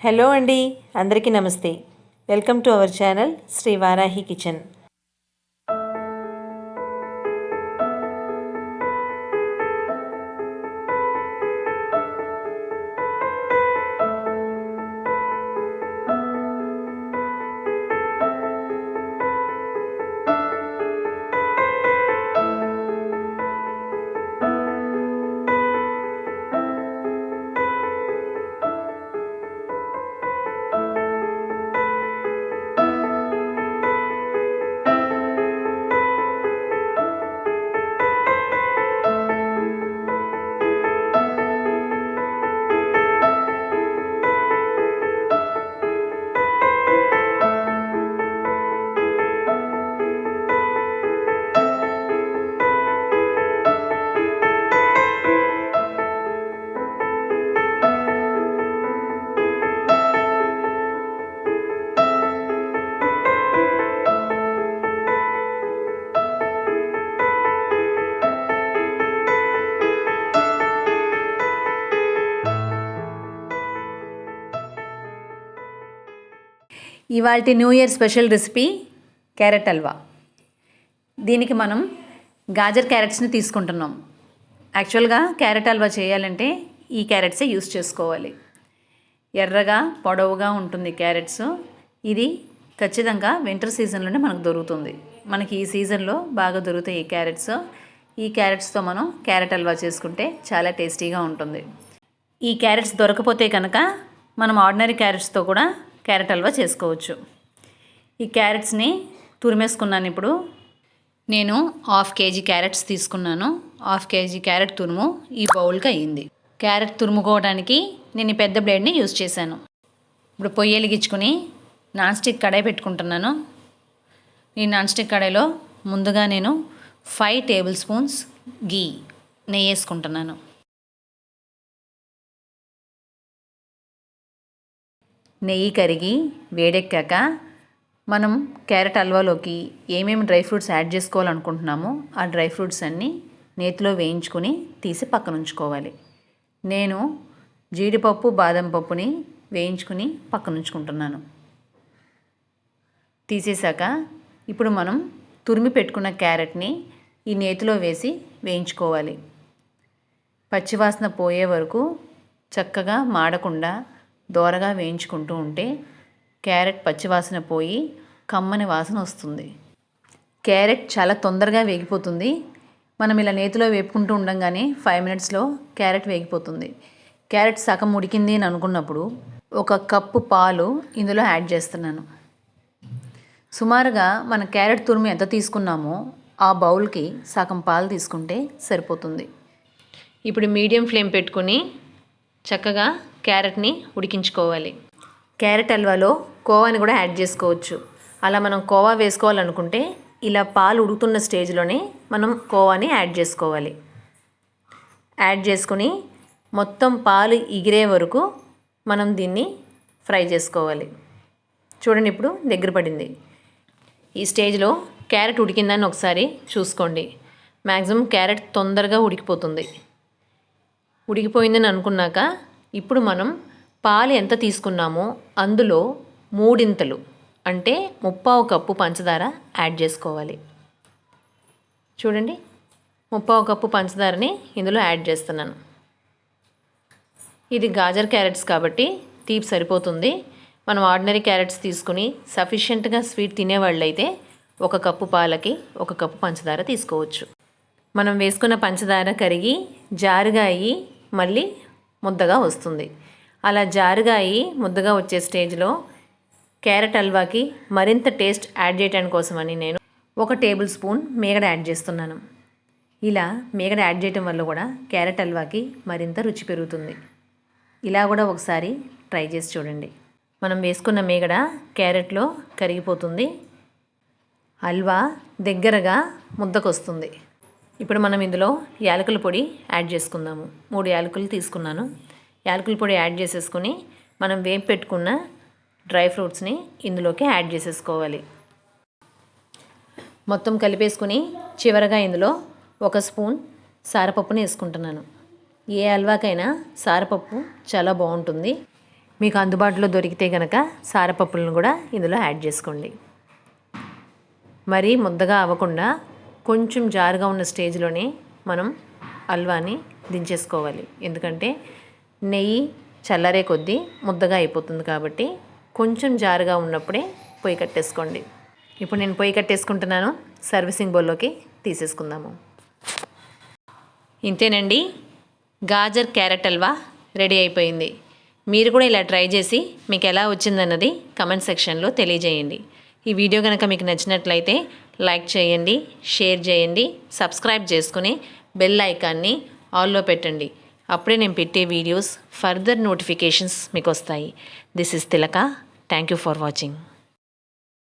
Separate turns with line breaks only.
Hello అండి, అందరికీ నమస్తే. Welcome to our channel Shri Varahi kitchen. ఇవాల్టి new year special recipe carrot halwa. దీనికి మనం గాజర్ క్యారెట్స్ని తీసుకుంటున్నాం. యాక్చువల్గా క్యారెట్ హల్వా చేయాలంటే ఈ క్యారెట్సే యూస్ చేసుకోవాలి. ఎర్రగా పొడవుగా ఉంటుంది క్యారెట్స్. ఇది ఖచ్చితంగా వింటర్ సీజన్లోనే మనకు దొరుకుతుంది. మనకి ఈ సీజన్లో బాగా దొరుకుతాయి ఈ క్యారెట్స్. ఈ క్యారెట్స్తో మనం క్యారెట్ హల్వా చేసుకుంటే చాలా టేస్టీగా ఉంటుంది. ఈ క్యారెట్స్ దొరకపోతే కనుక మనం ఆర్డినరీ క్యారెట్స్తో కూడా క్యారెట్ హల్వా చేసుకోవచ్చు. ఈ క్యారెట్స్ని తురిమేసుకున్నాను. ఇప్పుడు నేను 1/2 kg క్యారెట్స్ తీసుకున్నాను. 1/2 kg క్యారెట్ తురుము ఈ బౌల్కి అయ్యింది. క్యారెట్ తురుముకోవడానికి నేను ఈ పెద్ద బ్లేడ్ని యూజ్ చేశాను. ఇప్పుడు పొయ్యి వెలిగించుకుని నాన్ స్టిక్ కడాయి పెట్టుకుంటున్నాను. ఈ నాన్ స్టిక్ కడాయిలో ముందుగా నేను 5 టేబుల్ స్పూన్స్ నెయ్యి వేసుకుంటున్నాను. నెయ్యి కరిగి వేడెక్కాక మనం క్యారెట్ హల్వాలోకి ఏమేమి డ్రై ఫ్రూట్స్ యాడ్ చేసుకోవాలనుకుంటున్నామో ఆ డ్రై ఫ్రూట్స్ అన్నీ నేతిలో వేయించుకొని తీసి పక్కన ఉంచుకోవాలి. నేను జీడిపప్పు బాదం పప్పుని వేయించుకుని పక్కన ఉంచుకుంటున్నాను. తీసేశాక ఇప్పుడు మనం తురిమి పెట్టుకున్న క్యారెట్ని ఈ నేతిలో వేసి వేయించుకోవాలి. పచ్చివాసన పోయే వరకు చక్కగా మాడకుండా దోరగా వేయించుకుంటూ ఉంటే క్యారెట్ పచ్చివాసన పోయి కమ్మని వాసన వస్తుంది. క్యారెట్ చాలా తొందరగా వేగిపోతుంది. మనం ఇలా నేతిలో వేపుకుంటూ ఉండగానే 5 minutesలో క్యారెట్ వేగిపోతుంది. క్యారెట్ సగం ఉడికింది అని అనుకున్నప్పుడు 1 కప్పు పాలు ఇందులో యాడ్ చేస్తున్నాను. సుమారుగా మన క్యారెట్ తురుము ఎంత తీసుకున్నామో ఆ బౌల్కి సగం పాలు తీసుకుంటే సరిపోతుంది. ఇప్పుడు మీడియం ఫ్లేమ్ పెట్టుకుని చక్కగా క్యారెట్ని ఉడికించుకోవాలి. క్యారెట్ హల్వాలో కోవాని కూడా యాడ్ చేసుకోవచ్చు. అలా మనం కోవా వేసుకోవాలనుకుంటే ఇలా పాలు ఉడుకుతున్న స్టేజ్లోనే మనం కోవాని యాడ్ చేసుకోవాలి. యాడ్ చేసుకుని మొత్తం పాలు ఎగిరే వరకు మనం దీన్ని ఫ్రై చేసుకోవాలి. చూడండి, ఇప్పుడు దగ్గర పడింది. ఈ స్టేజ్లో క్యారెట్ ఉడికిందని ఒకసారి చూసుకోండి. మ్యాక్సిమం క్యారెట్ తొందరగా ఉడికిపోతుంది. ఉడికిపోయిందని అనుకున్నాక ఇప్పుడు మనం పాలు ఎంత తీసుకున్నామో అందులో 3 అంటే 3/4 కప్పు పంచదార యాడ్ చేసుకోవాలి. చూడండి, 3/4 కప్పు పంచదారని ఇందులో యాడ్ చేస్తున్నాను. ఇది గాజర్ క్యారెట్స్ కాబట్టి తీపి సరిపోతుంది. మనం ఆర్డినరీ క్యారెట్స్ తీసుకుని సఫిషియెంట్గా స్వీట్ తినేవాళ్ళైతే 1 కప్పు పాలకి 1 కప్పు పంచదార తీసుకోవచ్చు. మనం వేసుకున్న పంచదార కరిగి జారుగా అయ్యి మళ్ళీ ముద్దగా వస్తుంది. అలా జారుగా అయ్యి ముద్దగా వచ్చే స్టేజ్లో క్యారెట్ హల్వాకి మరింత టేస్ట్ యాడ్ చేయడానికి కోసమని నేను 1 టేబుల్ స్పూన్ మీగడ యాడ్ చేస్తున్నాను. ఇలా మీగడ యాడ్ చేయడం వల్ల కూడా క్యారెట్ హల్వాకి మరింత రుచి పెరుగుతుంది. ఇలా కూడా ఒకసారి ట్రై చేసి చూడండి. మనం వేసుకున్న మీగడ క్యారెట్లో కరిగిపోతుంది. హల్వా దగ్గరగా ముద్దకొస్తుంది. ఇప్పుడు మనం ఇందులో యాలకుల పొడి యాడ్ చేసుకుందాము. 3 యాలకులు తీసుకున్నాను. యాలకుల పొడి యాడ్ చేసేసుకుని మనం వేపు పెట్టుకున్న డ్రై ఫ్రూట్స్ని ఇందులోకి యాడ్ చేసేసుకోవాలి. మొత్తం కలిపేసుకుని చివరగా ఇందులో 1 స్పూన్ సారపప్పుని వేసుకుంటున్నాను. ఏ హల్వాకైనా సారపప్పు చాలా బాగుంటుంది. మీకు అందుబాటులో దొరికితే కనుక సారపప్పులను కూడా ఇందులో యాడ్ చేసుకోండి. మరీ ముద్దగా అవ్వకుండా కొంచెం జారుగా ఉన్న స్టేజ్లోనే మనం హల్వాని దించేసుకోవాలి. ఎందుకంటే నెయ్యి చల్లారే కొద్దీ ముద్దగా అయిపోతుంది కాబట్టి కొంచెం జారుగా ఉన్నప్పుడే పొయ్యి కట్టేసుకోండి. ఇప్పుడు నేను పొయ్యి కట్టేసుకుంటున్నాను. సర్వీసింగ్ బౌల్లోకి తీసేసుకుందాము. ఇంతేనండి, గాజర్ క్యారెట్ హల్వా రెడీ అయిపోయింది. మీరు కూడా ఇలా ట్రై చేసి మీకు ఎలా వచ్చిందన్నది కమెంట్ సెక్షన్లో తెలియజేయండి. ఈ వీడియో కనుక మీకు నచ్చినట్లయితే లైక్ చేయండి, షేర్ చేయండి, సబ్స్క్రైబ్ చేసుకుని బెల్ ఐకాన్ని ఆల్లో పెట్టండి. అప్పుడే నేను పెట్టే వీడియోస్ ఫర్దర్ నోటిఫికేషన్స్ మీకు వస్తాయి. This is Tilaka. Thank you for watching.